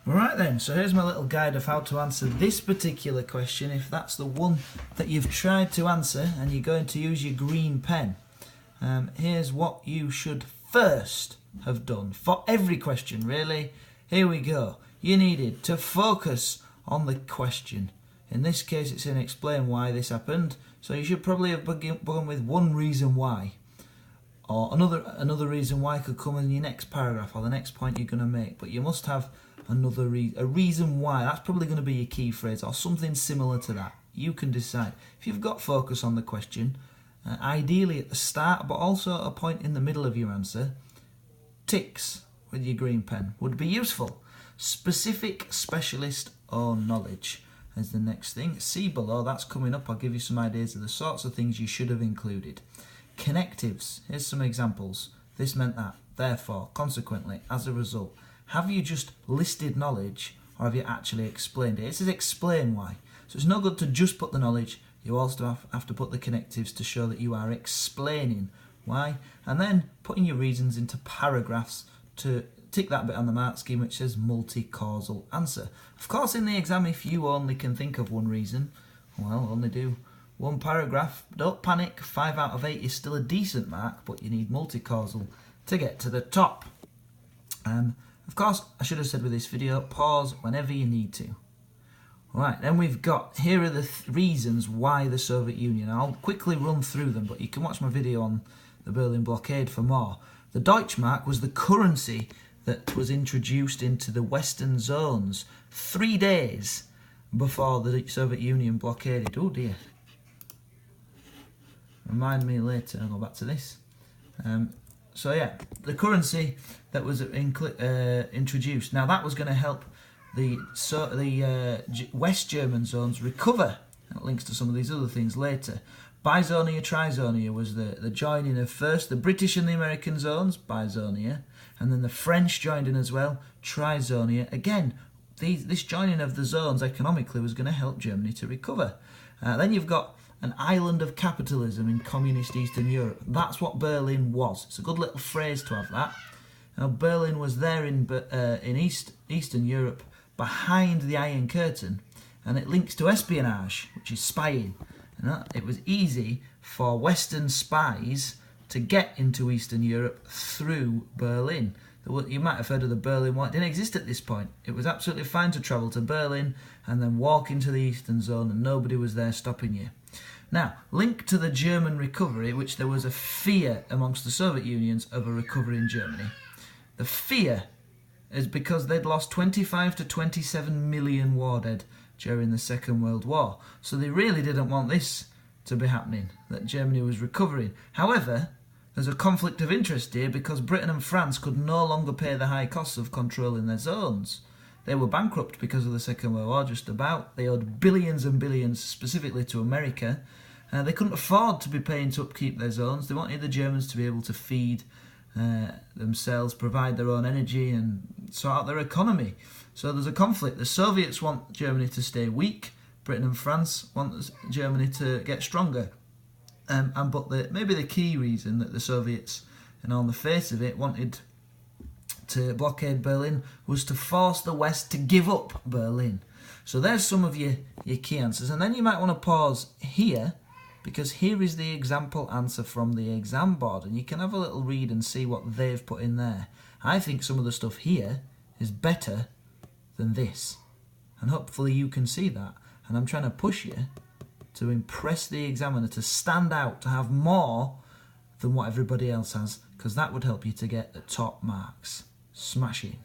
Right then, so here's my little guide of how to answer this particular question if that's the one that you've tried to answer and you're going to use your green pen. Here's what you should first have done for every question, really. Here we go. You needed to focus on the question. In this case, it's in explain why this happened, so you should probably have begun with one reason why. Or another reason why could come in your next paragraph or the next point you're going to make, but you must have a reason why. That's probably going to be your key phrase or something similar to that. You can decide. If you've got focus on the question, ideally at the start but also at a point in the middle of your answer, ticks with your green pen would be useful. Specific, specialist or knowledge is the next thing. See below, that's coming up. I'll give you some ideas of the sorts of things you should have included. Connectives, here's some examples. This meant that, therefore, consequently, as a result. Have you just listed knowledge or have you actually explained it? It says explain why. So it's no good to just put the knowledge, you also have to put the connectives to show that you are explaining why, and then putting your reasons into paragraphs to tick that bit on the mark scheme which says multi-causal answer. Of course, in the exam, if you only can think of one reason, well, only do one paragraph. Don't panic, 5 out of 8 is still a decent mark, but you need multi-causal to get to the top. Of course, I should have said with this video, pause whenever you need to. Right, then we've got, here are the reasons why the Soviet Union. I'll quickly run through them, but you can watch my video on the Berlin blockade for more. The Deutschmark was the currency that was introduced into the Western zones 3 days before the Soviet Union blockaded. Oh dear. Remind me later, I'll go back to this. So yeah, the currency that was introduced. Now that was going to help the West German zones recover. That links to some of these other things later. Bizonia, Trizonia was the joining of first the British and the American zones, Bizonia, and then the French joined in as well, Trizonia. Again, this joining of the zones economically was going to help Germany to recover. Then you've got an island of capitalism in communist Eastern Europe. That's what Berlin was. It's a good little phrase to have that. Now, Berlin was there in Eastern Europe behind the Iron Curtain, and it links to espionage, which is spying. And it was easy for Western spies to get into Eastern Europe through Berlin. You might have heard of the Berlin Wall. It didn't exist at this point. It was absolutely fine to travel to Berlin and then walk into the Eastern Zone, and nobody was there stopping you. Now, linked to the German recovery, which there was a fear amongst the Soviet Unions of a recovery in Germany. The fear is because they'd lost 25 to 27 million war dead during the Second World War. So they really didn't want this to be happening, that Germany was recovering. However, there's a conflict of interest here because Britain and France could no longer pay the high costs of controlling their zones. They were bankrupt because of the Second World War, just about. They owed billions and billions, specifically to America. They couldn't afford to be paying to upkeep their zones. They wanted the Germans to be able to feed themselves, provide their own energy and sort out their economy. So there's a conflict. The Soviets want Germany to stay weak. Britain and France want Germany to get stronger. But maybe the key reason that the Soviets, and on the face of it, wanted to blockade Berlin was to force the West to give up Berlin. So there's some of your key answers. And then you might want to pause here, because here is the example answer from the exam board, and you can have a little read and see what they've put in there. I think some of the stuff here is better than this, and hopefully you can see that. And I'm trying to push you to impress the examiner, to stand out, to have more than what everybody else has, because that would help you to get the top marks. Smashing.